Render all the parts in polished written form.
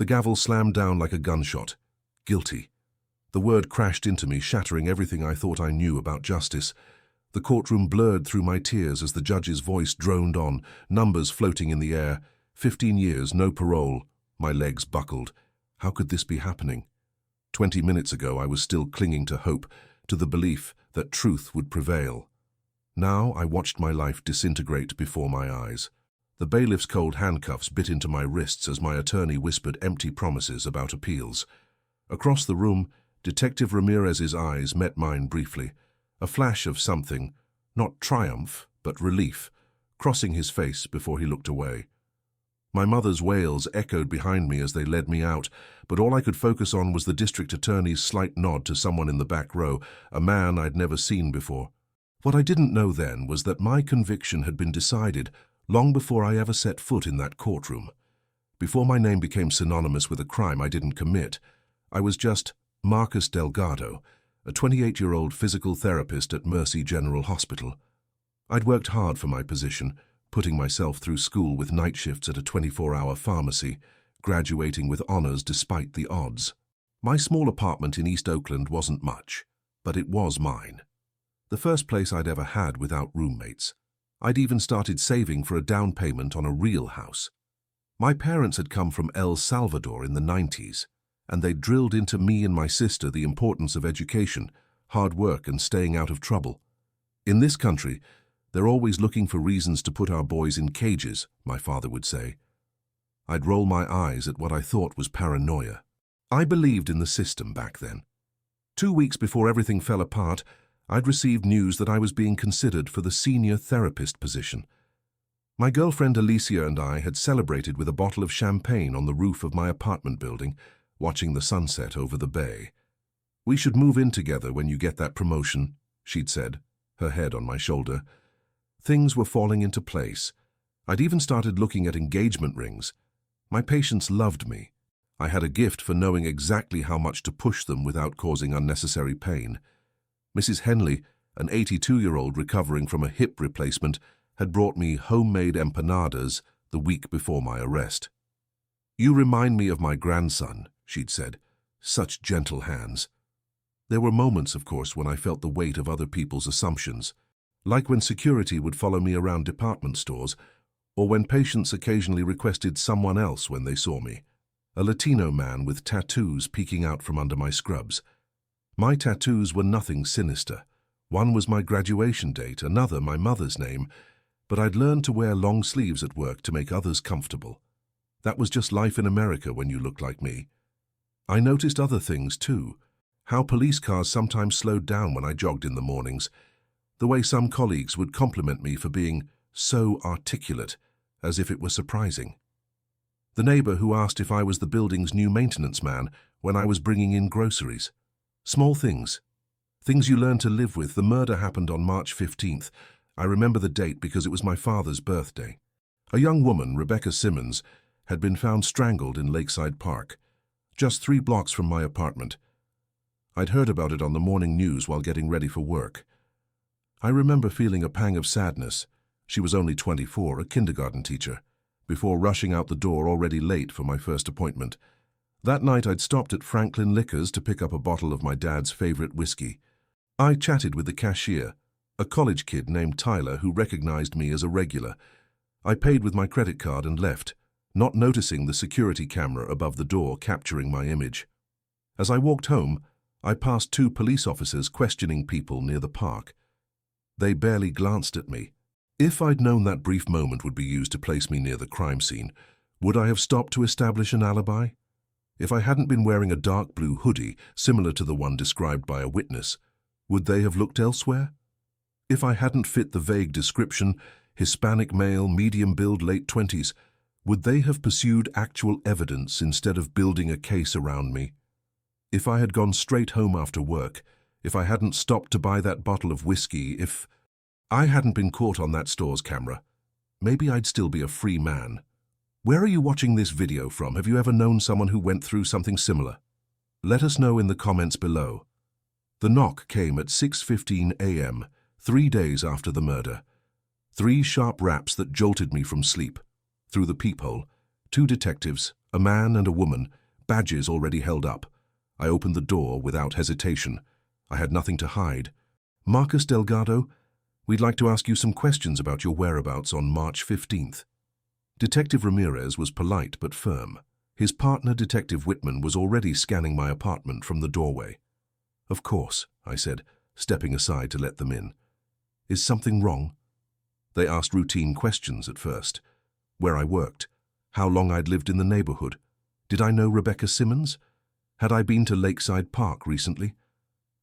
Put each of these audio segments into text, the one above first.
The gavel slammed down like a gunshot. Guilty. The word crashed into me, shattering everything I thought I knew about justice. The courtroom blurred through my tears as the judge's voice droned on, numbers floating in the air. 15 years, no parole. My legs buckled. How could this be happening? 20 minutes ago I was still clinging to hope, to the belief that truth would prevail. Now I watched my life disintegrate before my eyes. The bailiff's cold handcuffs bit into my wrists as my attorney whispered empty promises about appeals. Across the room, Detective Ramirez's eyes met mine briefly, a flash of something, not triumph, but relief, crossing his face before he looked away. My mother's wails echoed behind me as they led me out, but all I could focus on was the district attorney's slight nod to someone in the back row, a man I'd never seen before. What I didn't know then was that my conviction had been decided long before I ever set foot in that courtroom. Before my name became synonymous with a crime I didn't commit, I was just Marcus Delgado, a 28-year-old physical therapist at Mercy General Hospital. I'd worked hard for my position, putting myself through school with night shifts at a 24-hour pharmacy, graduating with honors despite the odds. My small apartment in East Oakland wasn't much, but it was mine. The first place I'd ever had without roommates. I'd even started saving for a down payment on a real house. My parents had come from El Salvador in the 90s, and they'd drilled into me and my sister the importance of education, hard work, and staying out of trouble. In this country, they're always looking for reasons to put our boys in cages, my father would say. I'd roll my eyes at what I thought was paranoia. I believed in the system back then. 2 weeks before everything fell apart, I'd received news that I was being considered for the senior therapist position. My girlfriend Alicia and I had celebrated with a bottle of champagne on the roof of my apartment building, watching the sunset over the bay. "We should move in together when you get that promotion," she'd said, her head on my shoulder. Things were falling into place. I'd even started looking at engagement rings. My patients loved me. I had a gift for knowing exactly how much to push them without causing unnecessary pain. Mrs. Henley, an 82-year-old recovering from a hip replacement, had brought me homemade empanadas the week before my arrest. "You remind me of my grandson," she'd said. "Such gentle hands." There were moments, of course, when I felt the weight of other people's assumptions, like when security would follow me around department stores, or when patients occasionally requested someone else when they saw me, a Latino man with tattoos peeking out from under my scrubs. My tattoos were nothing sinister. One was my graduation date, another my mother's name, but I'd learned to wear long sleeves at work to make others comfortable. That was just life in America when you looked like me. I noticed other things too, how police cars sometimes slowed down when I jogged in the mornings, the way some colleagues would compliment me for being so articulate, as if it were surprising. The neighbor who asked if I was the building's new maintenance man when I was bringing in groceries. Small things. Things you learn to live with. The murder happened on March 15th. I remember the date because it was my father's birthday. A young woman, Rebecca Simmons, had been found strangled in Lakeside Park, just 3 blocks from my apartment. I'd heard about it on the morning news while getting ready for work. I remember feeling a pang of sadness. She was only 24, a kindergarten teacher, before rushing out the door already late for my first appointment. That night I'd stopped at Franklin Liquors to pick up a bottle of my dad's favorite whiskey. I chatted with the cashier, a college kid named Tyler who recognized me as a regular. I paid with my credit card and left, not noticing the security camera above the door capturing my image. As I walked home, I passed 2 police officers questioning people near the park. They barely glanced at me. If I'd known that brief moment would be used to place me near the crime scene, would I have stopped to establish an alibi? If I hadn't been wearing a dark blue hoodie, similar to the one described by a witness, would they have looked elsewhere? If I hadn't fit the vague description, Hispanic male, medium build, late 20s, would they have pursued actual evidence instead of building a case around me? If I had gone straight home after work, if I hadn't stopped to buy that bottle of whiskey, if I hadn't been caught on that store's camera, maybe I'd still be a free man. Where are you watching this video from? Have you ever known someone who went through something similar? Let us know in the comments below. The knock came at 6:15 a.m., 3 days after the murder. 3 sharp raps that jolted me from sleep. Through the peephole, 2 detectives, A man and a woman, badges already held up. I opened the door without hesitation. I had nothing to hide. "Marcus Delgado, we'd like to ask you some questions about your whereabouts on March 15th. Detective Ramirez was polite but firm. His partner, Detective Whitman, was already scanning my apartment from the doorway. "Of course," I said, stepping aside to let them in. "Is something wrong?" They asked routine questions at first. Where I worked, how long I'd lived in the neighborhood. Did I know Rebecca Simmons? Had I been to Lakeside Park recently?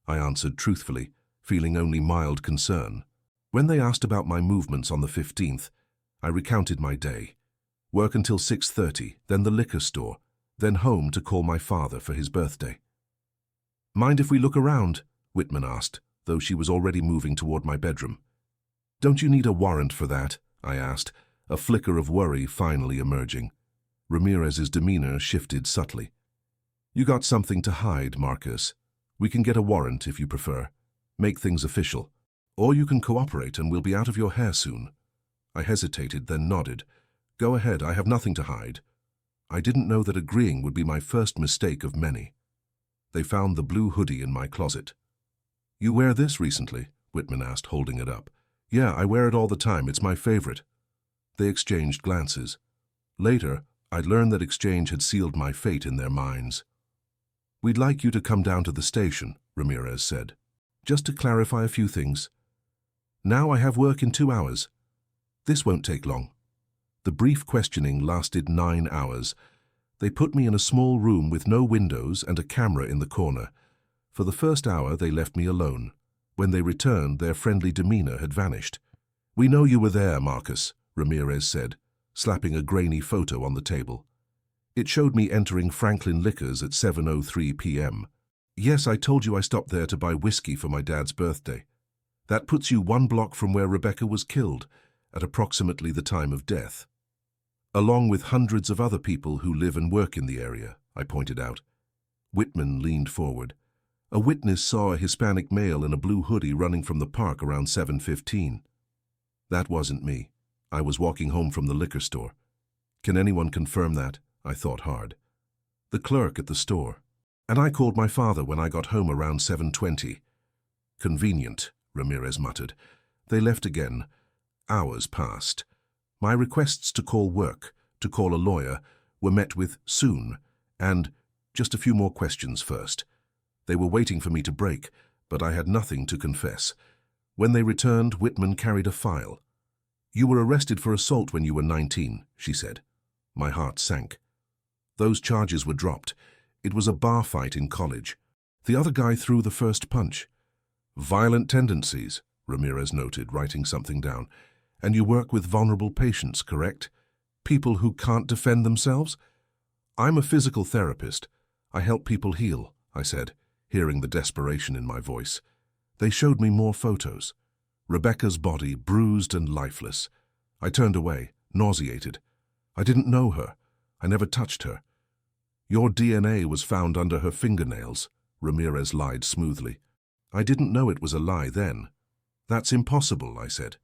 I answered truthfully, feeling only mild concern. When they asked about my movements on the 15th, I recounted my day. Work until 6:30, then the liquor store, then home to call my father for his birthday. "Mind if we look around?" Whitman asked, though she was already moving toward my bedroom. "Don't you need a warrant for that?" I asked, a flicker of worry finally emerging. Ramirez's demeanor shifted subtly. "You got something to hide, Marcus. We can get a warrant if you prefer. Make things official. Or you can cooperate and we'll be out of your hair soon." I hesitated, then nodded. "Go ahead, I have nothing to hide." I didn't know that agreeing would be my first mistake of many. They found the blue hoodie in my closet. "You wear this recently?" Whitman asked, holding it up. "Yeah, I wear it all the time. It's my favorite." They exchanged glances. Later, I'd learned that exchange had sealed my fate in their minds. "We'd like you to come down to the station," Ramirez said, "just to clarify a few things. Now I have work in 2 hours. This won't take long." The brief questioning lasted 9 hours. They put me in a small room with no windows and a camera in the corner. For the first hour, they left me alone. When they returned, their friendly demeanor had vanished. "We know you were there, Marcus," Ramirez said, slapping a grainy photo on the table. It showed me entering Franklin Liquors at 7:03 p.m. "Yes, I told you I stopped there to buy whiskey for my dad's birthday. That puts you 1 block from where Rebecca was killed, at approximately the time of death. Along with hundreds of other people who live and work in the area," I pointed out. Whitman leaned forward. "A witness saw a Hispanic male in a blue hoodie running from the park around 7:15. That wasn't me. I was walking home from the liquor store." "Can anyone confirm that?" I thought hard. "The clerk at the store. And I called my father when I got home around 7:20. "Convenient," Ramirez muttered. They left again. Hours passed. My requests to call work, to call a lawyer, were met with "soon" and "just a few more questions first." They were waiting for me to break, but I had nothing to confess. When they returned, Whitman carried a file. "You were arrested for assault when you were 19, she said. My heart sank. Those charges were dropped. It was a bar fight in college. The other guy threw the first punch. "Violent tendencies," Ramirez noted, writing something down. "And you work with vulnerable patients, correct? People who can't defend themselves?" "I'm a physical therapist. I help people heal," I said, hearing the desperation in my voice. They showed me more photos. Rebecca's body bruised and lifeless. I turned away, nauseated. I didn't know her. I never touched her. "Your DNA was found under her fingernails," Ramirez lied smoothly. I didn't know it was a lie then. "That's impossible," I said.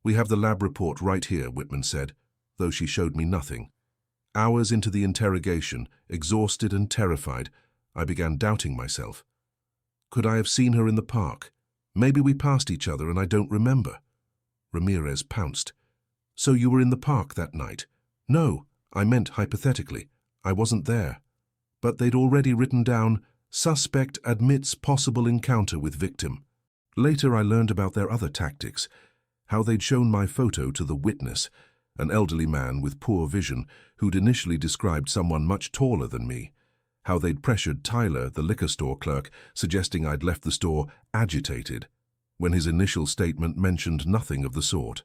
"We have the lab report right here," Whitman said, though she showed me nothing. Hours into the interrogation, exhausted and terrified, I began doubting myself. Could I have seen her in the park? Maybe we passed each other and I don't remember. Ramirez pounced. "So you were in the park that night?" "No, I meant hypothetically. I wasn't there." But they'd already written down, "Suspect admits possible encounter with victim." Later I learned about their other tactics, how they'd shown my photo to the witness, an elderly man with poor vision who'd initially described someone much taller than me, how they'd pressured Tyler, the liquor store clerk, suggesting I'd left the store agitated, when his initial statement mentioned nothing of the sort,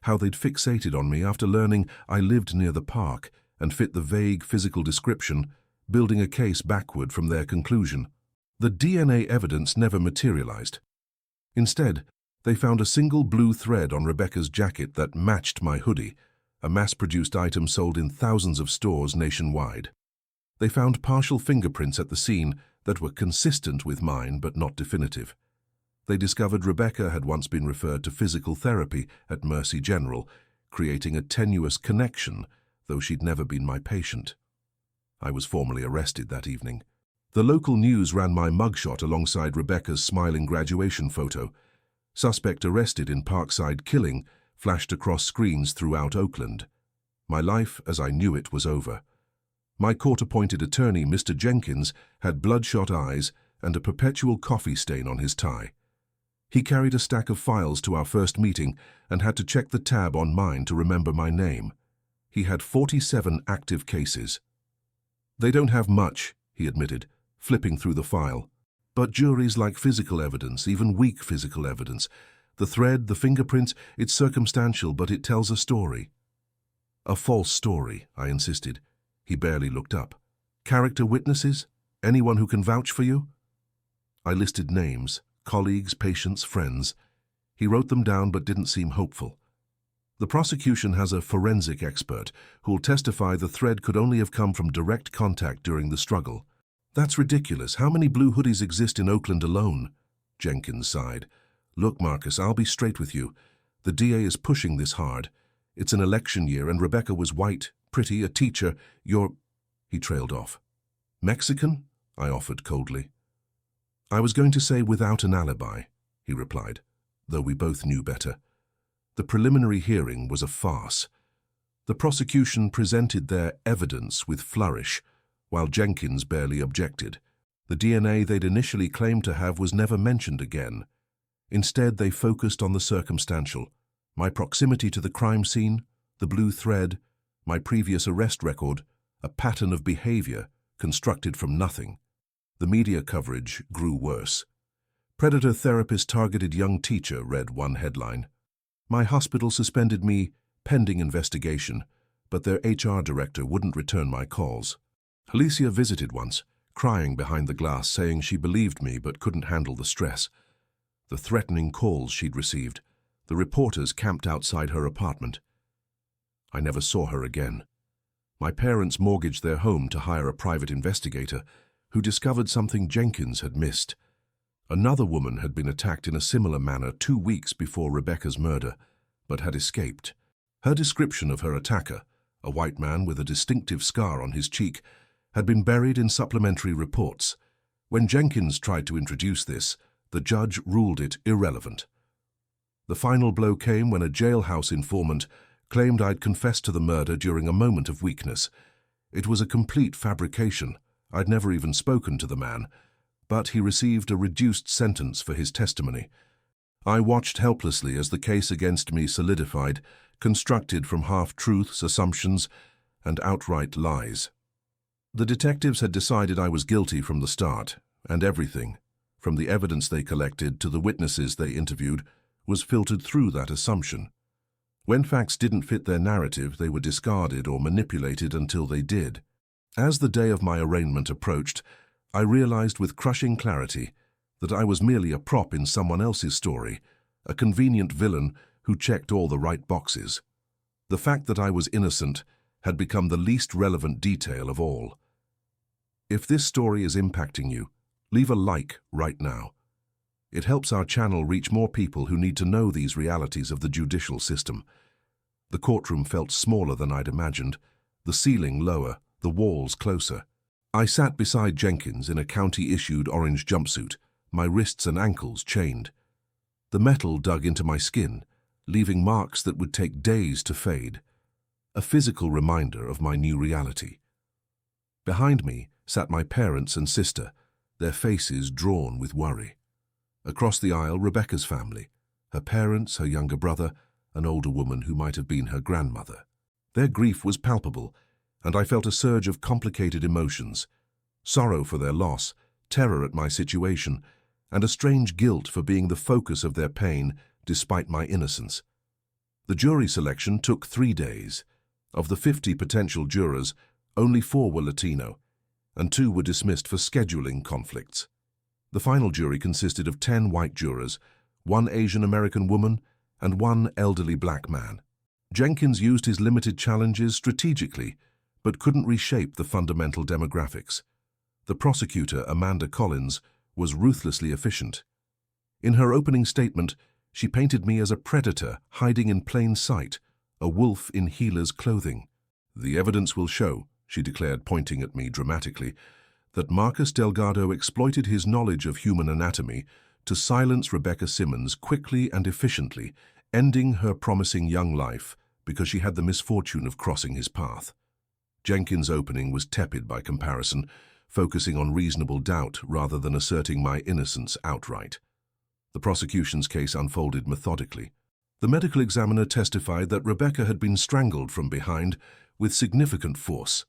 how they'd fixated on me after learning I lived near the park and fit the vague physical description, building a case backward from their conclusion. The DNA evidence never materialized. Instead, they found a single blue thread on Rebecca's jacket that matched my hoodie, a mass-produced item sold in thousands of stores nationwide. They found partial fingerprints at the scene that were consistent with mine but not definitive. They discovered Rebecca had once been referred to physical therapy at Mercy General, creating a tenuous connection, though she'd never been my patient. I was formally arrested that evening. The local news ran my mugshot alongside Rebecca's smiling graduation photo. Suspect arrested in Parkside killing flashed across screens throughout Oakland. My life, as I knew it, was over. My court-appointed attorney, Mr. Jenkins, had bloodshot eyes and a perpetual coffee stain on his tie. He carried a stack of files to our first meeting and had to check the tab on mine to remember my name. He had 47 active cases. "They don't have much," he admitted, flipping through the file. "But juries like physical evidence, even weak physical evidence. The thread, the fingerprints, it's circumstantial, but it tells a story." "A false story," I insisted. He barely looked up. "Character witnesses? Anyone who can vouch for you?" I listed names, colleagues, patients, friends. He wrote them down but didn't seem hopeful. "The prosecution has a forensic expert who'll testify the thread could only have come from direct contact during the struggle." "That's ridiculous. How many blue hoodies exist in Oakland alone?" Jenkins sighed. "Look, Marcus, I'll be straight with you. The DA is pushing this hard. It's an election year and Rebecca was white, pretty, a teacher. He trailed off. "Mexican?" I offered coldly. "I was going to say without an alibi," he replied, though we both knew better. The preliminary hearing was a farce. The prosecution presented their evidence with flourish, while Jenkins barely objected. The DNA they'd initially claimed to have was never mentioned again. Instead, they focused on the circumstantial: my proximity to the crime scene, the blue thread, my previous arrest record, a pattern of behavior constructed from nothing. The media coverage grew worse. "Predator therapist targeted young teacher," read one headline. "My hospital suspended me pending investigation, but their HR director wouldn't return my calls." Alicia visited once, crying behind the glass, saying she believed me but couldn't handle the stress. The threatening calls she'd received, the reporters camped outside her apartment. I never saw her again. My parents mortgaged their home to hire a private investigator who discovered something Jenkins had missed. Another woman had been attacked in a similar manner 2 weeks before Rebecca's murder, but had escaped. Her description of her attacker, a white man with a distinctive scar on his cheek, had been buried in supplementary reports. When Jenkins tried to introduce this, the judge ruled it irrelevant. The final blow came when a jailhouse informant claimed I'd confessed to the murder during a moment of weakness. It was a complete fabrication. I'd never even spoken to the man, but he received a reduced sentence for his testimony. I watched helplessly as the case against me solidified, constructed from half-truths, assumptions, and outright lies. The detectives had decided I was guilty from the start, and everything, from the evidence they collected to the witnesses they interviewed, was filtered through that assumption. When facts didn't fit their narrative, they were discarded or manipulated until they did. As the day of my arraignment approached, I realized with crushing clarity that I was merely a prop in someone else's story, a convenient villain who checked all the right boxes. The fact that I was innocent had become the least relevant detail of all. If this story is impacting you, leave a like right now. It helps our channel reach more people who need to know these realities of the judicial system. The courtroom felt smaller than I'd imagined, the ceiling lower, the walls closer. I sat beside Jenkins in a county-issued orange jumpsuit, my wrists and ankles chained. The metal dug into my skin, leaving marks that would take days to fade, a physical reminder of my new reality. Behind me sat my parents and sister, their faces drawn with worry. Across the aisle, Rebecca's family, her parents, her younger brother, an older woman who might have been her grandmother. Their grief was palpable, and I felt a surge of complicated emotions: sorrow for their loss, terror at my situation, and a strange guilt for being the focus of their pain despite my innocence. The jury selection took 3 days. Of the 50 potential jurors, only 4 were Latino, and 2 were dismissed for scheduling conflicts. The final jury consisted of 10 white jurors, 1 Asian American woman, and 1 elderly black man. Jenkins used his limited challenges strategically, but couldn't reshape the fundamental demographics. The prosecutor, Amanda Collins, was ruthlessly efficient. In her opening statement, she painted me as a predator hiding in plain sight, a wolf in healer's clothing. "The evidence will show," she declared, pointing at me dramatically, that Marcus Delgado exploited his knowledge of human anatomy to silence Rebecca Simmons quickly and efficiently, ending her promising young life because she had the misfortune of crossing his path. Jenkins' opening was tepid by comparison, focusing on reasonable doubt rather than asserting my innocence outright. The prosecution's case unfolded methodically. The medical examiner testified that Rebecca had been strangled from behind with significant force,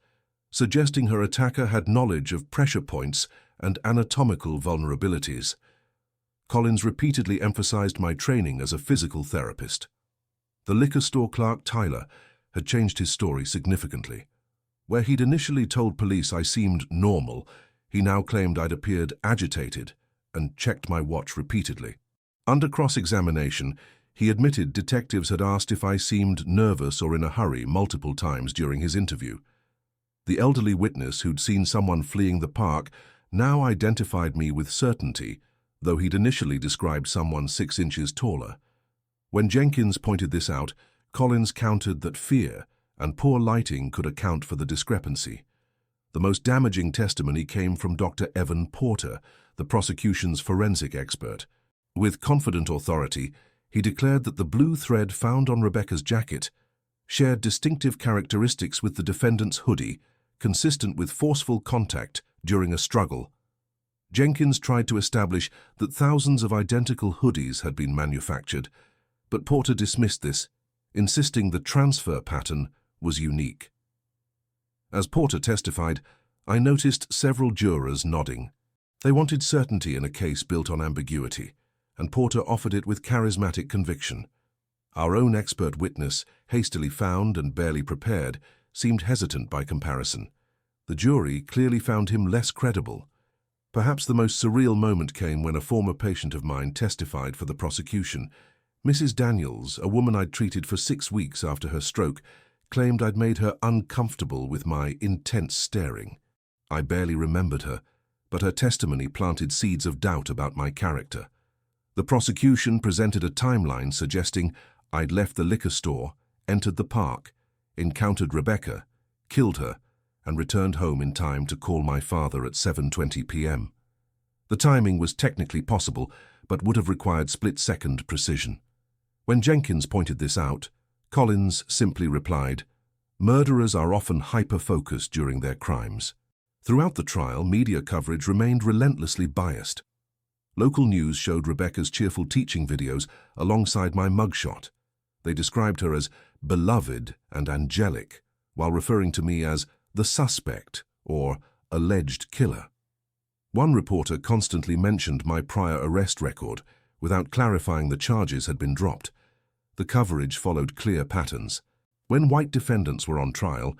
suggesting her attacker had knowledge of pressure points and anatomical vulnerabilities. Collins repeatedly emphasized my training as a physical therapist. The liquor store clerk, Tyler, had changed his story significantly. Where he'd initially told police I seemed normal, he now claimed I'd appeared agitated and checked my watch repeatedly. Under cross-examination, he admitted detectives had asked if I seemed nervous or in a hurry multiple times during his interview. The elderly witness who'd seen someone fleeing the park now identified me with certainty, though he'd initially described someone 6 inches taller. When Jenkins pointed this out, Collins countered that fear and poor lighting could account for the discrepancy. The most damaging testimony came from Dr. Evan Porter, the prosecution's forensic expert. With confident authority, he declared that the blue thread found on Rebecca's jacket shared distinctive characteristics with the defendant's hoodie, consistent with forceful contact during a struggle. Jenkins tried to establish that thousands of identical hoodies had been manufactured, but Porter dismissed this, insisting the transfer pattern was unique. As Porter testified, I noticed several jurors nodding. They wanted certainty in a case built on ambiguity, and Porter offered it with charismatic conviction. Our own expert witness, hastily found and barely prepared, seemed hesitant by comparison. The jury clearly found him less credible. Perhaps the most surreal moment came when a former patient of mine testified for the prosecution. Mrs. Daniels, a woman I'd treated for 6 weeks after her stroke, claimed I'd made her uncomfortable with my intense staring. I barely remembered her, but her testimony planted seeds of doubt about my character. The prosecution presented a timeline suggesting I'd left the liquor store, entered the park, encountered Rebecca, killed her, and returned home in time to call my father at 7:20 p.m. The timing was technically possible, but would have required split-second precision. When Jenkins pointed this out, Collins simply replied, "Murderers are often hyper-focused during their crimes." Throughout the trial, media coverage remained relentlessly biased. Local news showed Rebecca's cheerful teaching videos alongside my mugshot. They described her as beloved and angelic, while referring to me as the suspect or alleged killer. One reporter constantly mentioned my prior arrest record, without clarifying the charges had been dropped. The coverage followed clear patterns. When white defendants were on trial,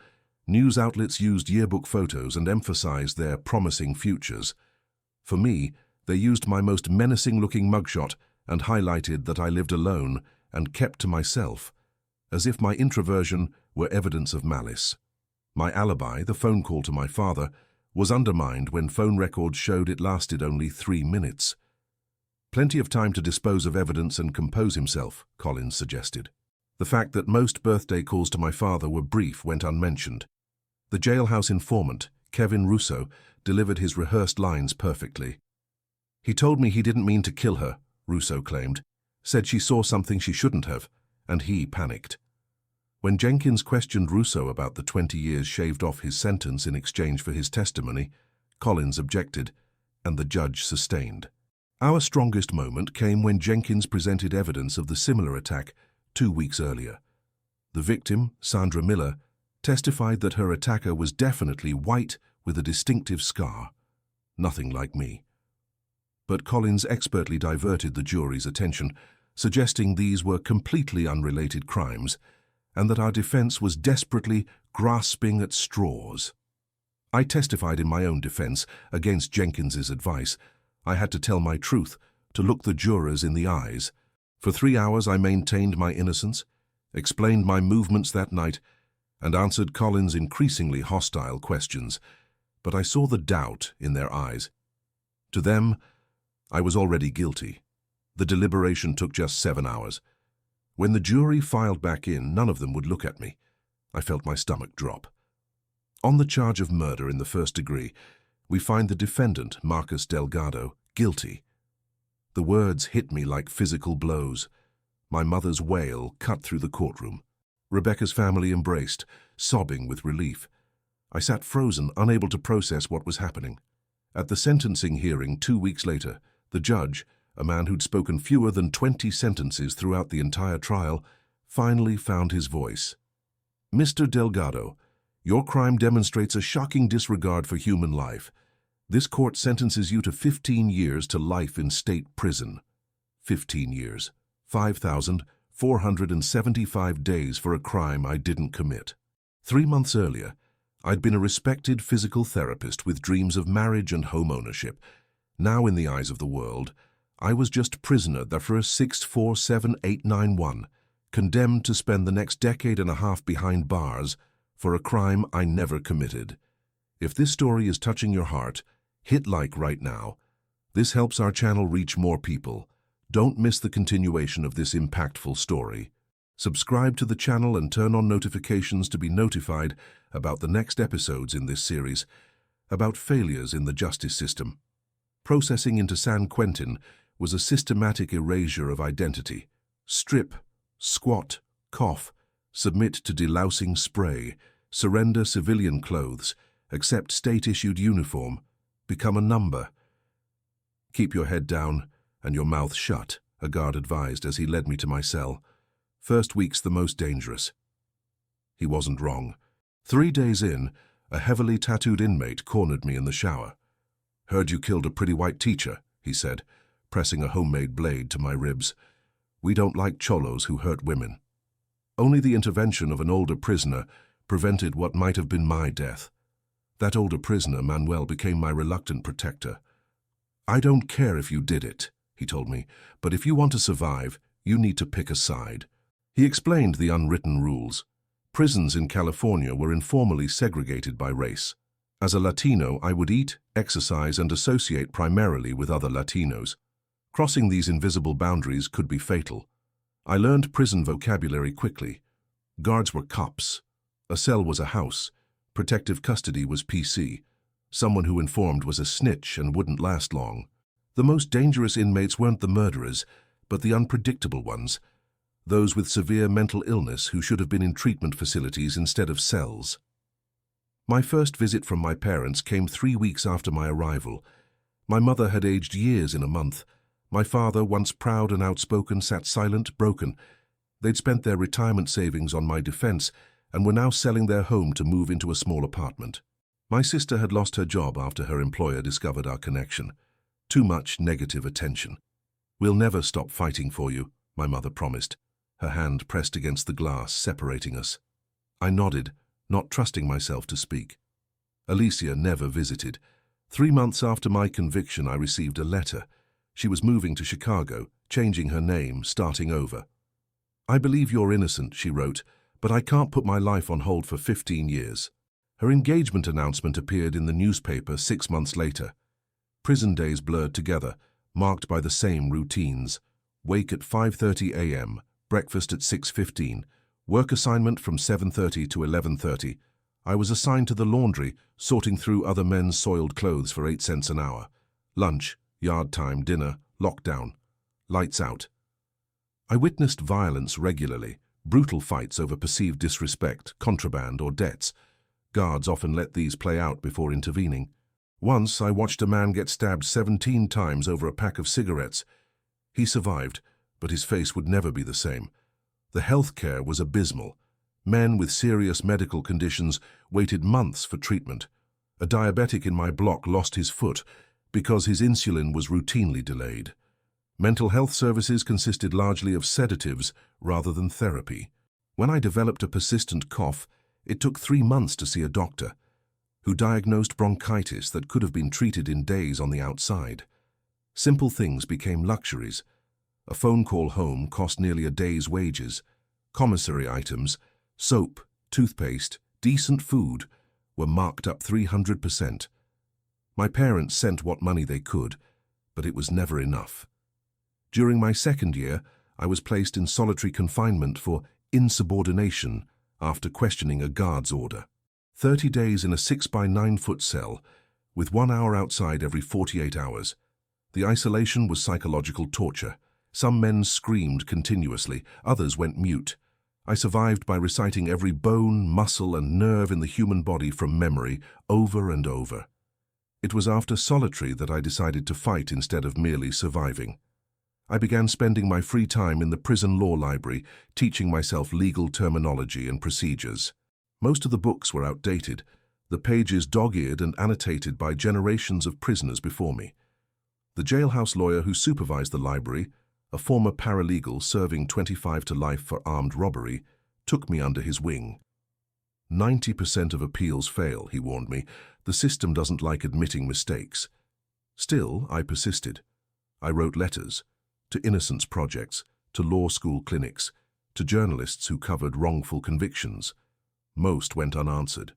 news outlets used yearbook photos and emphasized their promising futures. For me, they used my most menacing-looking mugshot and highlighted that I lived alone and kept to myself, as if my introversion were evidence of malice. My alibi, the phone call to my father, was undermined when phone records showed it lasted only 3 minutes. Plenty of time to dispose of evidence and compose himself, Collins suggested. The fact that most birthday calls to my father were brief went unmentioned. The jailhouse informant, Kevin Russo, delivered his rehearsed lines perfectly. "He told me he didn't mean to kill her," Russo claimed, "said she saw something she shouldn't have, and he panicked." When Jenkins questioned Russo about the 20 years shaved off his sentence in exchange for his testimony, Collins objected, and the judge sustained. Our strongest moment came when Jenkins presented evidence of the similar attack 2 weeks earlier. The victim, Sandra Miller, testified that her attacker was definitely white with a distinctive scar. Nothing like me. But Collins expertly diverted the jury's attention, suggesting these were completely unrelated crimes, and that our defense was desperately grasping at straws. I testified in my own defense against Jenkins's advice. I had to tell my truth, to look the jurors in the eyes. For 3 hours I maintained my innocence, explained my movements that night, and answered Collins' increasingly hostile questions, but I saw the doubt in their eyes. To them, I was already guilty. The deliberation took just 7 hours. When the jury filed back in, none of them would look at me. I felt my stomach drop. On the charge of murder in the first degree, we find the defendant, Marcus Delgado, guilty. The words hit me like physical blows. My mother's wail cut through the courtroom. Rebecca's family embraced, sobbing with relief. I sat frozen, unable to process what was happening. At the sentencing hearing 2 weeks later, the judge, a man who'd spoken fewer than 20 sentences throughout the entire trial, finally found his voice. "Mr. Delgado, your crime demonstrates a shocking disregard for human life. This court sentences you to 15 years to life in state prison. 15 years, 5,475 days for a crime I didn't commit. 3 months earlier, I'd been a respected physical therapist with dreams of marriage and home ownership. Now, in the eyes of the world, I was just prisoner for 647891, condemned to spend the next decade and a half behind bars for a crime I never committed. If this story is touching your heart, hit like right now. This helps our channel reach more people. Don't miss the continuation of this impactful story. Subscribe to the channel and turn on notifications to be notified about the next episodes in this series about failures in the justice system. Processing into San Quentin was a systematic erasure of identity. Strip, squat, cough, submit to delousing spray, surrender civilian clothes, accept state-issued uniform, become a number. Keep your head down and your mouth shut, a guard advised as he led me to my cell. First week's the most dangerous. He wasn't wrong. 3 days in, a heavily tattooed inmate cornered me in the shower. "Heard you killed a pretty white teacher," he said, pressing a homemade blade to my ribs. "We don't like cholos who hurt women." Only the intervention of an older prisoner prevented what might have been my death. That older prisoner, Manuel, became my reluctant protector. "I don't care if you did it," he told me, "but if you want to survive, you need to pick a side." He explained the unwritten rules. Prisons in California were informally segregated by race. As a Latino, I would eat, exercise, and associate primarily with other Latinos. Crossing these invisible boundaries could be fatal. I learned prison vocabulary quickly. Guards were cops. A cell was a house. Protective custody was PC. Someone who informed was a snitch and wouldn't last long. The most dangerous inmates weren't the murderers, but the unpredictable ones. Those with severe mental illness who should have been in treatment facilities instead of cells. My first visit from my parents came 3 weeks after my arrival. My mother had aged years in a month. My father, once proud and outspoken, sat silent, broken. They'd spent their retirement savings on my defense and were now selling their home to move into a small apartment. My sister had lost her job after her employer discovered our connection. Too much negative attention. "We'll never stop fighting for you," my mother promised, her hand pressed against the glass separating us. I nodded, not trusting myself to speak. Alicia never visited. 3 months after my conviction, I received a letter. She was moving to Chicago, changing her name, starting over. "I believe you're innocent," she wrote, "but I can't put my life on hold for 15 years. Her engagement announcement appeared in the newspaper 6 months later. Prison days blurred together, marked by the same routines. Wake at 5:30 a.m., breakfast at 6:15, work assignment from 7:30 to 11:30. I was assigned to the laundry, sorting through other men's soiled clothes for 8 cents an hour. Lunch, yard time, dinner, lockdown. Lights out. I witnessed violence regularly, brutal fights over perceived disrespect, contraband, or debts. Guards often let these play out before intervening. Once I watched a man get stabbed 17 times over a pack of cigarettes. He survived, but his face would never be the same. The health care was abysmal. Men with serious medical conditions waited months for treatment. A diabetic in my block lost his foot because his insulin was routinely delayed. Mental health services consisted largely of sedatives rather than therapy. When I developed a persistent cough, it took 3 months to see a doctor, who diagnosed bronchitis that could have been treated in days on the outside. Simple things became luxuries. A phone call home cost nearly a day's wages. Commissary items, soap, toothpaste, decent food, were marked up 300%. My parents sent what money they could, but it was never enough. During my second year, I was placed in solitary confinement for insubordination after questioning a guard's order. 30 days in a 6 by 9-foot cell, with 1 hour outside every 48 hours. The isolation was psychological torture. Some men screamed continuously, others went mute. I survived by reciting every bone, muscle, and nerve in the human body from memory, over and over. It was after solitary that I decided to fight instead of merely surviving. I began spending my free time in the prison law library, teaching myself legal terminology and procedures. Most of the books were outdated, the pages dog-eared and annotated by generations of prisoners before me. The jailhouse lawyer who supervised the library, a former paralegal serving 25 to life for armed robbery, took me under his wing. 90% of appeals fail, he warned me. The system doesn't like admitting mistakes. Still, I persisted. I wrote letters to Innocence projects, to law school clinics, to journalists who covered wrongful convictions. Most went unanswered.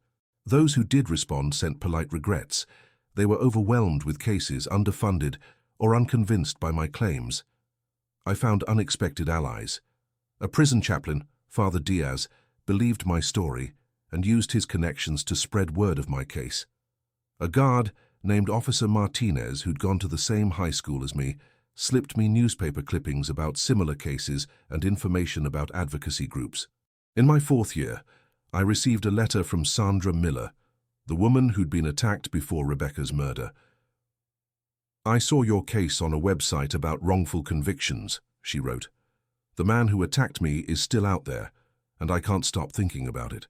Those who did respond sent polite regrets. They were overwhelmed with cases, underfunded, or unconvinced by my claims. I found unexpected allies. A prison chaplain, Father Diaz, believed my story and used his connections to spread word of my case. A guard named Officer Martinez, who'd gone to the same high school as me, slipped me newspaper clippings about similar cases and information about advocacy groups. In my 4th year, I received a letter from Sandra Miller, the woman who'd been attacked before Rebecca's murder. "I saw your case on a website about wrongful convictions," she wrote. "The man who attacked me is still out there, and I can't stop thinking about it."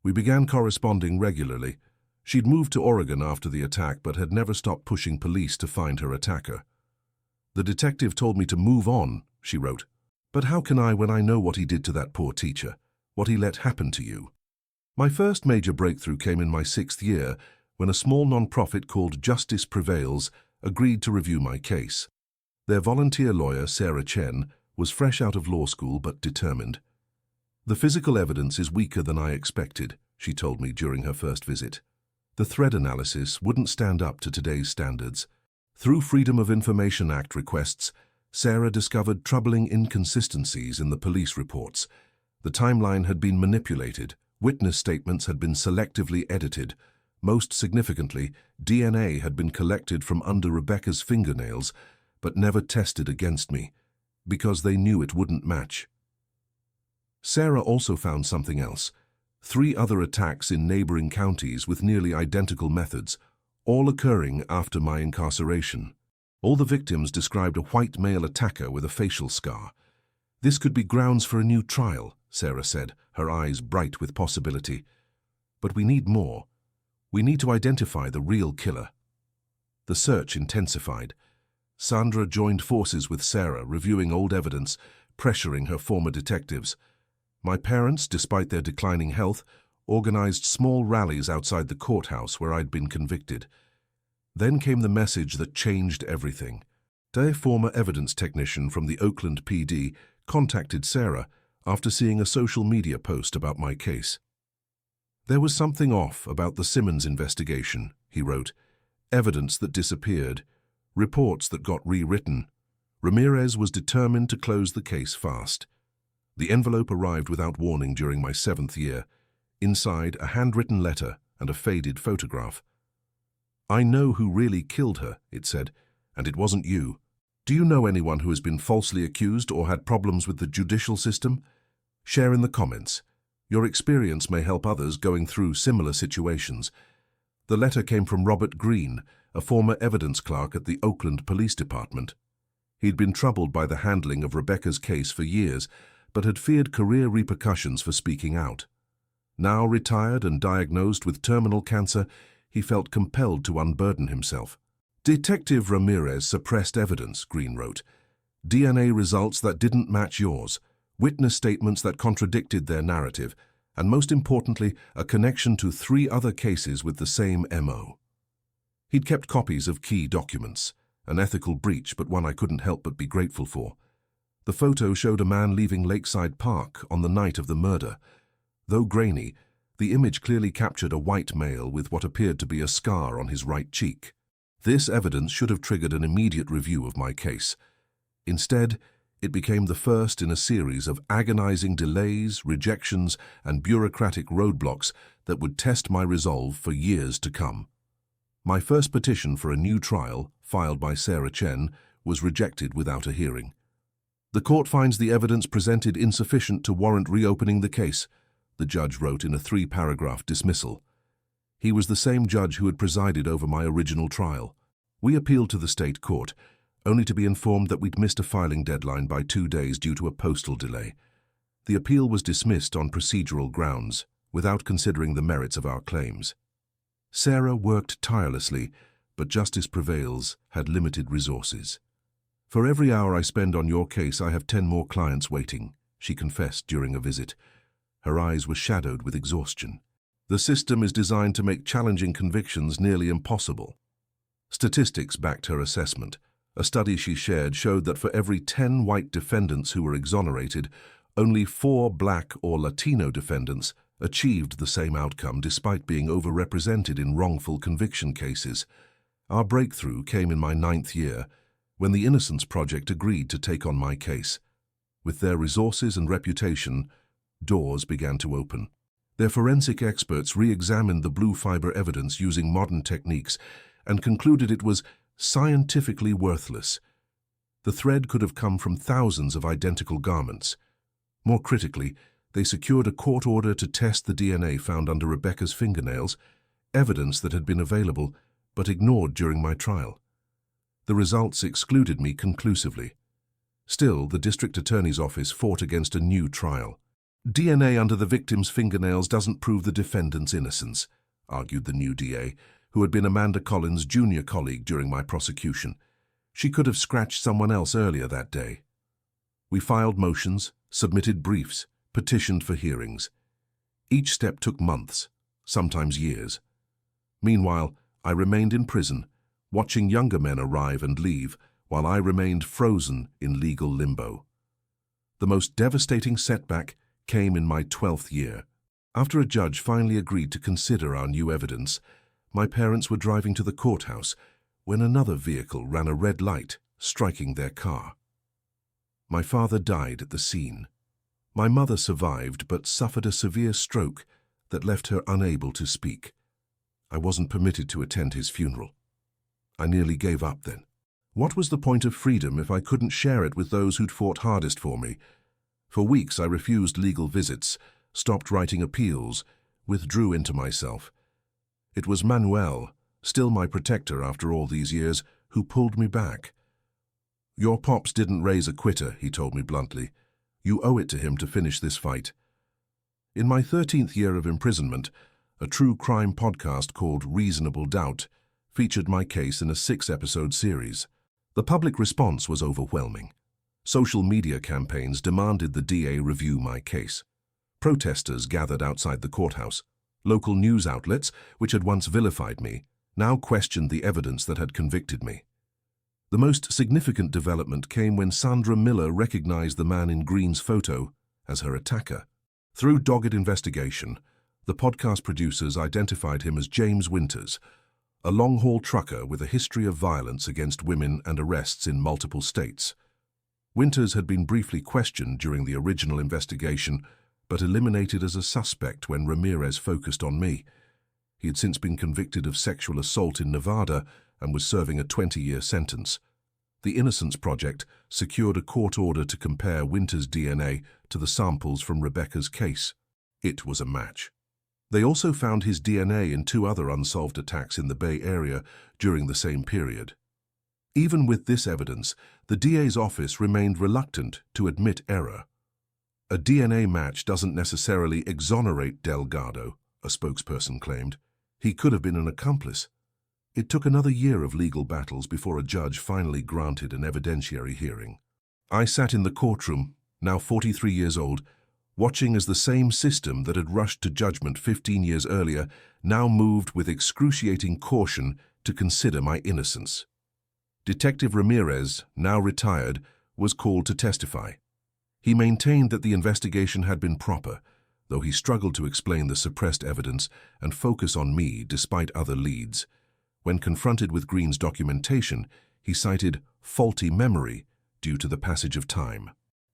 We began corresponding regularly. She'd moved to Oregon after the attack but had never stopped pushing police to find her attacker. "The detective told me to move on," she wrote. "But how can I when I know what he did to that poor teacher, what he let happen to you?" My first major breakthrough came in my 6th year when a small non-profit called Justice Prevails agreed to review my case. Their volunteer lawyer, Sarah Chen, was fresh out of law school but determined. "The physical evidence is weaker than I expected," she told me during her first visit. "The thread analysis wouldn't stand up to today's standards." Through Freedom of Information Act requests, Sarah discovered troubling inconsistencies in the police reports. The timeline had been manipulated, witness statements had been selectively edited. Most significantly, DNA had been collected from under Rebecca's fingernails, but never tested against me, because they knew it wouldn't match. Sarah also found something else: 3 other attacks in neighboring counties with nearly identical methods, all occurring after my incarceration. All the victims described a white male attacker with a facial scar. "This could be grounds for a new trial," Sarah said, her eyes bright with possibility. "But we need more. We need to identify the real killer." The search intensified. Sandra joined forces with Sarah, reviewing old evidence, pressuring her former detectives. My parents, despite their declining health, organized small rallies outside the courthouse where I'd been convicted. Then came the message that changed everything. A former evidence technician from the Oakland PD contacted Sarah after seeing a social media post about my case. "There was something off about the Simmons investigation," he wrote. "Evidence that disappeared, reports that got rewritten. Ramirez was determined to close the case fast." The envelope arrived without warning during my 7th year. Inside, a handwritten letter and a faded photograph. "I know who really killed her," it said, "and it wasn't you. Do you know anyone who has been falsely accused or had problems with the judicial system? Share in the comments. Your experience may help others going through similar situations." The letter came from Robert Green, a former evidence clerk at the Oakland Police Department. He'd been troubled by the handling of Rebecca's case for years, but had feared career repercussions for speaking out. Now retired and diagnosed with terminal cancer, he felt compelled to unburden himself. "Detective Ramirez suppressed evidence," Green wrote. "DNA results that didn't match yours, witness statements that contradicted their narrative, and most importantly, a connection to 3 other cases with the same MO. He'd kept copies of key documents, an ethical breach, but one I couldn't help but be grateful for. The photo showed a man leaving Lakeside Park on the night of the murder. Though grainy, the image clearly captured a white male with what appeared to be a scar on his right cheek. This evidence should have triggered an immediate review of my case. Instead, It became the first in a series of agonizing delays, rejections, and bureaucratic roadblocks that would test my resolve for years to come. My first petition for a new trial, filed by Sarah Chen, was rejected without a hearing. "The court finds the evidence presented insufficient to warrant reopening the case," the judge wrote in a 3-paragraph dismissal. He was the same judge who had presided over my original trial. We appealed to the state court, only to be informed that we'd missed a filing deadline by 2 days due to a postal delay. The appeal was dismissed on procedural grounds, without considering the merits of our claims. Sarah worked tirelessly, but justice prevails had limited resources. "For every hour I spend on your case, I have 10 more clients waiting," she confessed during a visit. Her eyes were shadowed with exhaustion. "The system is designed to make challenging convictions nearly impossible." Statistics backed her assessment. A study she shared showed that for every 10 white defendants who were exonerated, only 4 Black or Latino defendants achieved the same outcome despite being overrepresented in wrongful conviction cases. Our breakthrough came in my 9th year, when the Innocence Project agreed to take on my case. With their resources and reputation, doors began to open. Their forensic experts re-examined the blue fiber evidence using modern techniques and concluded it was scientifically worthless. The thread could have come from thousands of identical garments. More critically, they secured a court order to test the DNA found under Rebecca's fingernails, evidence that had been available but ignored during my trial. The results excluded me conclusively. Still, the district attorney's office fought against a new trial. "DNA under the victim's fingernails doesn't prove the defendant's innocence," argued the new DA, who had been Amanda Collins' junior colleague during my prosecution. "She could have scratched someone else earlier that day." We filed motions, submitted briefs, petitioned for hearings. Each step took months, sometimes years. Meanwhile, I remained in prison, watching younger men arrive and leave, while I remained frozen in legal limbo. The most devastating setback came in my 12th year. After a judge finally agreed to consider our new evidence, my parents were driving to the courthouse when another vehicle ran a red light, striking their car. My father died at the scene. My mother survived but suffered a severe stroke that left her unable to speak. I wasn't permitted to attend his funeral. I nearly gave up then. What was the point of freedom if I couldn't share it with those who'd fought hardest for me? For weeks I refused legal visits, stopped writing appeals, withdrew into myself. It was Manuel, still my protector after all these years, who pulled me back. "Your pops didn't raise a quitter," he told me bluntly. "You owe it to him to finish this fight." In my 13th year of imprisonment, a true crime podcast called Reasonable Doubt featured my case in a 6-episode series. The public response was overwhelming. Social media campaigns demanded the DA review my case. Protesters gathered outside the courthouse. Local news outlets, which had once vilified me, now questioned the evidence that had convicted me. The most significant development came when Sandra Miller recognized the man in Green's photo as her attacker. Through dogged investigation, the podcast producers identified him as James Winters, a long-haul trucker with a history of violence against women and arrests in multiple states. Winters had been briefly questioned during the original investigation, but eliminated as a suspect when Ramirez focused on me. He had since been convicted of sexual assault in Nevada and was serving a 20-year sentence. The Innocence Project secured a court order to compare Winters' DNA to the samples from Rebecca's case. It was a match. They also found his DNA in 2 other unsolved attacks in the Bay Area during the same period. Even with this evidence, the DA's office remained reluctant to admit error. "A DNA match doesn't necessarily exonerate Delgado," a spokesperson claimed. "He could have been an accomplice." It took another year of legal battles before a judge finally granted an evidentiary hearing. I sat in the courtroom, now 43 years old, watching as the same system that had rushed to judgment 15 years earlier now moved with excruciating caution to consider my innocence. Detective Ramirez, now retired, was called to testify. He maintained that the investigation had been proper, though he struggled to explain the suppressed evidence and focus on me despite other leads. When confronted with Green's documentation, he cited faulty memory due to the passage of time.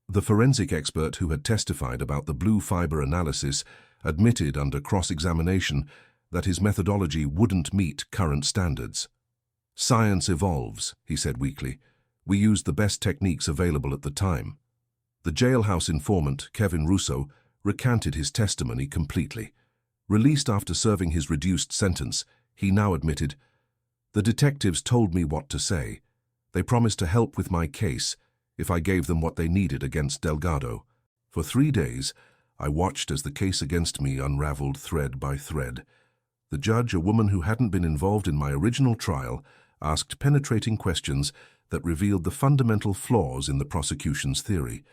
The forensic expert who had testified about the blue fiber analysis admitted under cross-examination that his methodology wouldn't meet current standards. "Science evolves," he said weakly. "We used the best techniques available at the time." The jailhouse informant, Kevin Russo, recanted his testimony completely. Released after serving his reduced sentence, he now admitted, "The detectives told me what to say. They promised to help with my case if I gave them what they needed against Delgado. For 3 days, I watched as the case against me unraveled thread by thread. The judge, a woman who hadn't been involved in my original trial, asked penetrating questions that revealed the fundamental flaws in the prosecution's theory.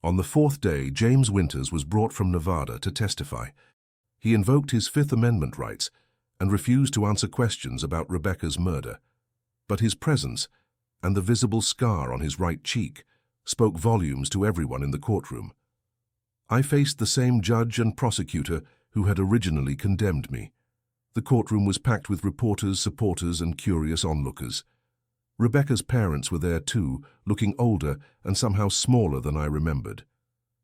On the 4th day, James Winters was brought from Nevada to testify. He invoked his Fifth Amendment rights and refused to answer questions about Rebecca's murder. But his presence and the visible scar on his right cheek spoke volumes to everyone in the courtroom. I faced the same judge and prosecutor who had originally condemned me. The courtroom was packed with reporters, supporters, and curious onlookers. Rebecca's parents were there too, looking older and somehow smaller than I remembered.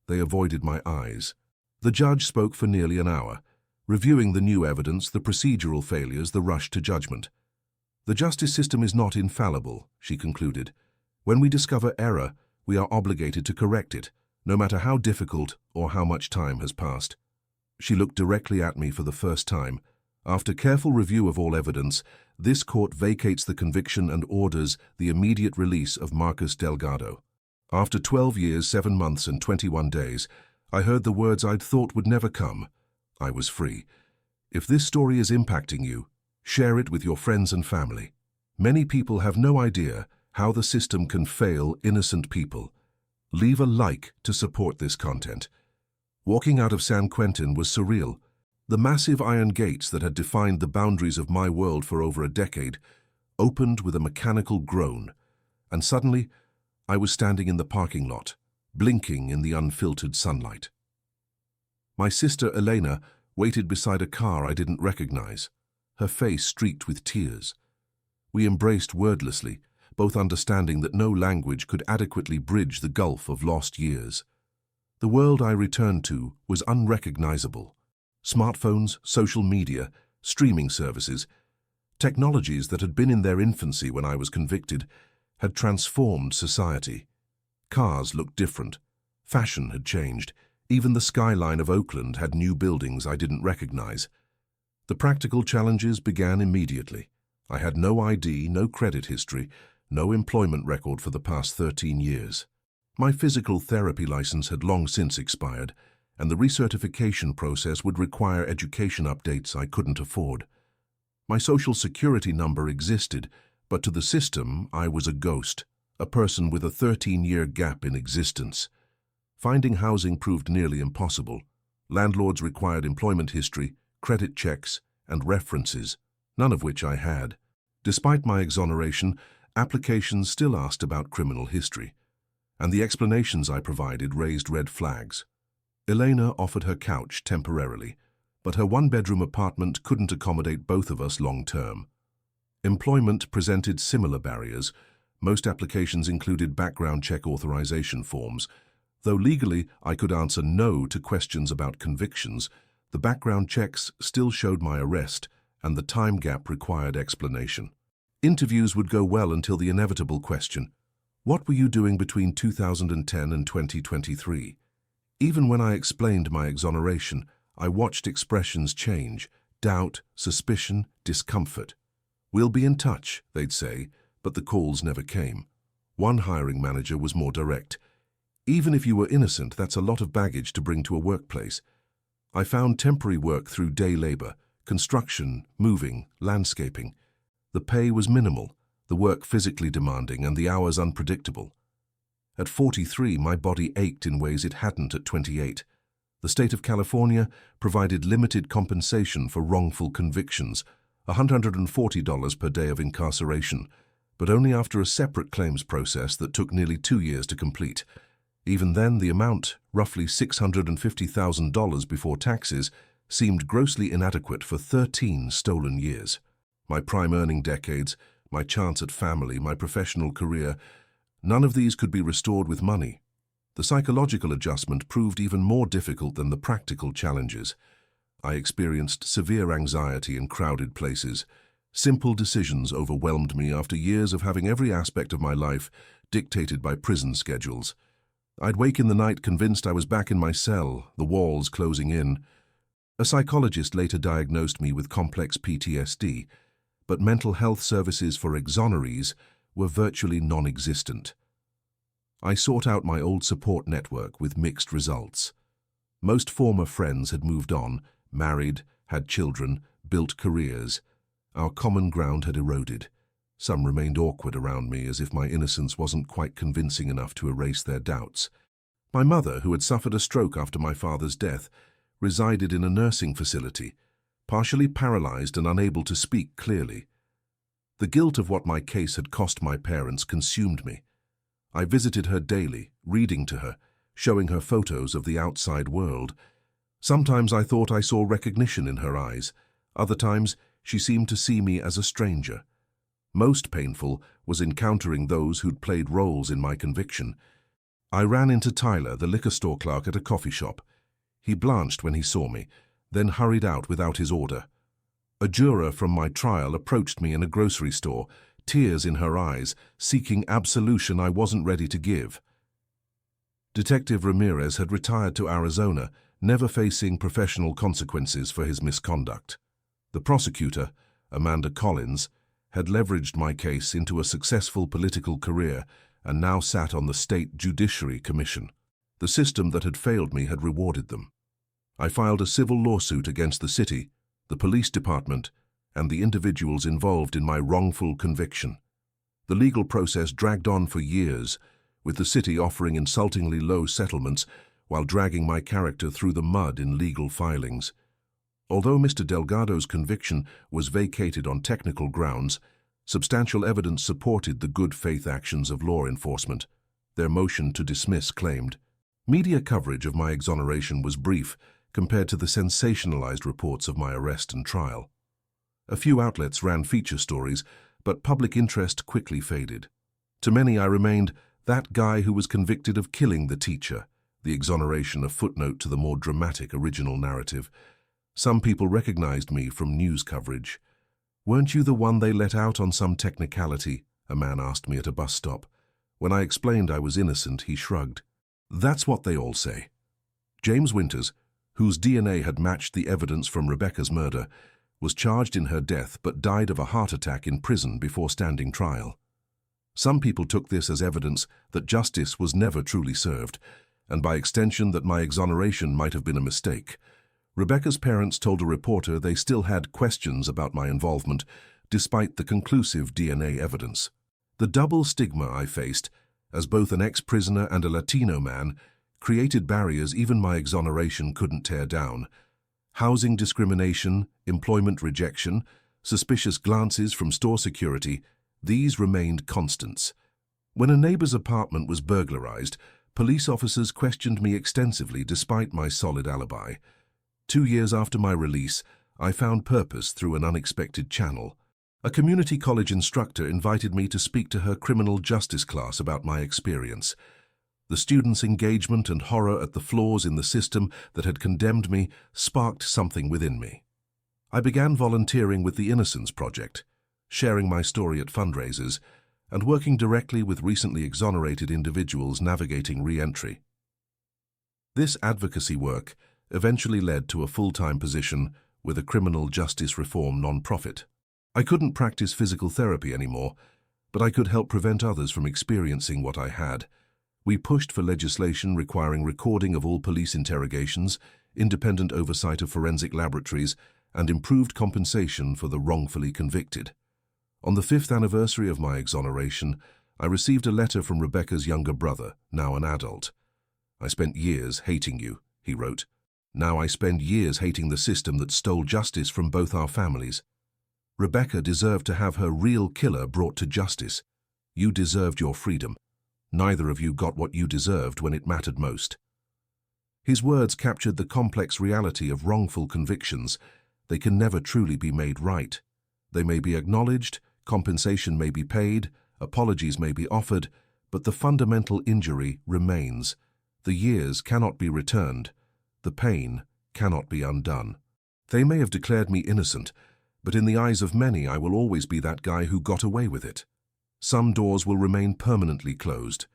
They avoided my eyes. The judge spoke for nearly an hour, reviewing the new evidence, the procedural failures, the rush to judgment. "The justice system is not infallible," she concluded. "When we discover error, we are obligated to correct it, no matter how difficult or how much time has passed." She looked directly at me for the first time. "After careful review of all evidence, this court vacates the conviction and orders the immediate release of Marcus Delgado." After 12 years, 7 months, and 21 days, I heard the words I'd thought would never come. I was free. If this story is impacting you, share it with your friends and family. Many people have no idea how the system can fail innocent people. Leave a like to support this content. Walking out of San Quentin was surreal. The massive iron gates that had defined the boundaries of my world for over a decade opened with a mechanical groan, and suddenly I was standing in the parking lot, blinking in the unfiltered sunlight. My sister Elena waited beside a car I didn't recognize, her face streaked with tears. We embraced wordlessly, both understanding that no language could adequately bridge the gulf of lost years. The world I returned to was unrecognizable. Smartphones, social media, streaming services, technologies that had been in their infancy when I was convicted, had transformed society. Cars looked different. Fashion had changed. Even the skyline of Oakland had new buildings I didn't recognize. The practical challenges began immediately. I had no ID, no credit history, no employment record for the past 13 years. My physical therapy license had long since expired, and the recertification process would require education updates I couldn't afford. My social security number existed, but to the system I was a ghost, a person with a 13-year gap in existence. Finding housing proved nearly impossible. Landlords required employment history, credit checks, and references, none of which I had. Despite my exoneration, applications still asked about criminal history, and the explanations I provided raised red flags. Elena offered her couch temporarily, but her one-bedroom apartment couldn't accommodate both of us long-term. Employment presented similar barriers. Most applications included background check authorization forms. Though legally I could answer no to questions about convictions, the background checks still showed my arrest, and the time gap required explanation. Interviews would go well until the inevitable question, "What were you doing between 2010 and 2023? Even when I explained my exoneration, I watched expressions change: doubt, suspicion, discomfort. "We'll be in touch," they'd say, but the calls never came. One hiring manager was more direct. "Even if you were innocent, that's a lot of baggage to bring to a workplace." I found temporary work through day labor, construction, moving, landscaping. The pay was minimal, the work physically demanding, and the hours unpredictable. At 43, my body ached in ways it hadn't at 28. The state of California provided limited compensation for wrongful convictions, $140 per day of incarceration, but only after a separate claims process that took nearly 2 years to complete. Even then, the amount, roughly $650,000 before taxes, seemed grossly inadequate for 13 stolen years. My prime earning decades, my chance at family, my professional career, None of these could be restored with money. The psychological adjustment proved even more difficult than the practical challenges. I experienced severe anxiety in crowded places. Simple decisions overwhelmed me after years of having every aspect of my life dictated by prison schedules. I'd wake in the night convinced I was back in my cell, the walls closing in. A psychologist later diagnosed me with complex PTSD, but mental health services for exonerees were virtually non-existent. I sought out my old support network with mixed results. Most former friends had moved on, married, had children, built careers. Our common ground had eroded. Some remained awkward around me as if my innocence wasn't quite convincing enough to erase their doubts. My mother, who had suffered a stroke after my father's death, resided in a nursing facility, partially paralyzed and unable to speak clearly. The guilt of what my case had cost my parents consumed me. I visited her daily, reading to her, showing her photos of the outside world. Sometimes I thought I saw recognition in her eyes. Other times, she seemed to see me as a stranger. Most painful was encountering those who'd played roles in my conviction. I ran into Tyler, the liquor store clerk at a coffee shop. He blanched when he saw me, then hurried out without his order. A juror from my trial approached me in a grocery store, tears in her eyes, seeking absolution I wasn't ready to give. Detective Ramirez had retired to Arizona, never facing professional consequences for his misconduct. The prosecutor, Amanda Collins, had leveraged my case into a successful political career and now sat on the State Judiciary Commission. The system that had failed me had rewarded them. I filed a civil lawsuit against the city, the police department, and the individuals involved in my wrongful conviction. The legal process dragged on for years, with the city offering insultingly low settlements while dragging my character through the mud in legal filings. Although Mr. Delgado's conviction was vacated on technical grounds, substantial evidence supported the good faith actions of law enforcement. Their motion to dismiss claimed. Media coverage of my exoneration was brief compared to the sensationalized reports of my arrest and trial. A few outlets ran feature stories, but public interest quickly faded. To many I remained that guy who was convicted of killing the teacher, the exoneration a footnote to the more dramatic original narrative. Some people recognized me from news coverage. "Weren't you the one they let out on some technicality?" a man asked me at a bus stop. When I explained I was innocent, he shrugged. "That's what they all say." James Winters, whose DNA had matched the evidence from Rebecca's murder, was charged in her death but died of a heart attack in prison before standing trial. Some people took this as evidence that justice was never truly served, and by extension that my exoneration might have been a mistake. Rebecca's parents told a reporter they still had questions about my involvement, despite the conclusive DNA evidence. The double stigma I faced, as both an ex-prisoner and a Latino man, created barriers even my exoneration couldn't tear down. Housing discrimination, employment rejection, suspicious glances from store security, these remained constants. When a neighbor's apartment was burglarized, police officers questioned me extensively despite my solid alibi. 2 years after my release, I found purpose through an unexpected channel. A community college instructor invited me to speak to her criminal justice class about my experience. The students' engagement and horror at the flaws in the system that had condemned me sparked something within me. I began volunteering with the Innocence Project, sharing my story at fundraisers, and working directly with recently exonerated individuals navigating re-entry. This advocacy work eventually led to a full-time position with a criminal justice reform non-profit. I couldn't practice physical therapy anymore, but I could help prevent others from experiencing what I had. We pushed for legislation requiring recording of all police interrogations, independent oversight of forensic laboratories, and improved compensation for the wrongfully convicted. On the 5th anniversary of my exoneration, I received a letter from Rebecca's younger brother, now an adult. "I spent years hating you," he wrote. "Now I spend years hating the system that stole justice from both our families. Rebecca deserved to have her real killer brought to justice. You deserved your freedom. Neither of you got what you deserved when it mattered most." His words captured the complex reality of wrongful convictions. They can never truly be made right. They may be acknowledged, compensation may be paid, apologies may be offered, But the fundamental injury remains. The years cannot be returned. The pain cannot be undone. They may have declared me innocent, but in the eyes of many I will always be that guy who got away with it. Some doors will remain permanently closed.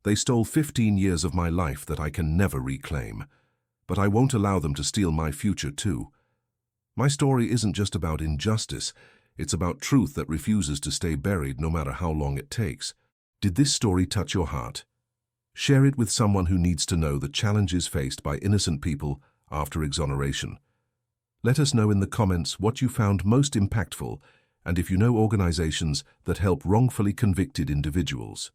They stole 15 years of my life that I can never reclaim. But I won't allow them to steal my future too. My story isn't just about injustice, it's about truth that refuses to stay buried no matter how long it takes. Did this story touch your heart? Share it with someone who needs to know the challenges faced by innocent people after exoneration. Let us know in the comments what you found most impactful and if you know organizations that help wrongfully convicted individuals.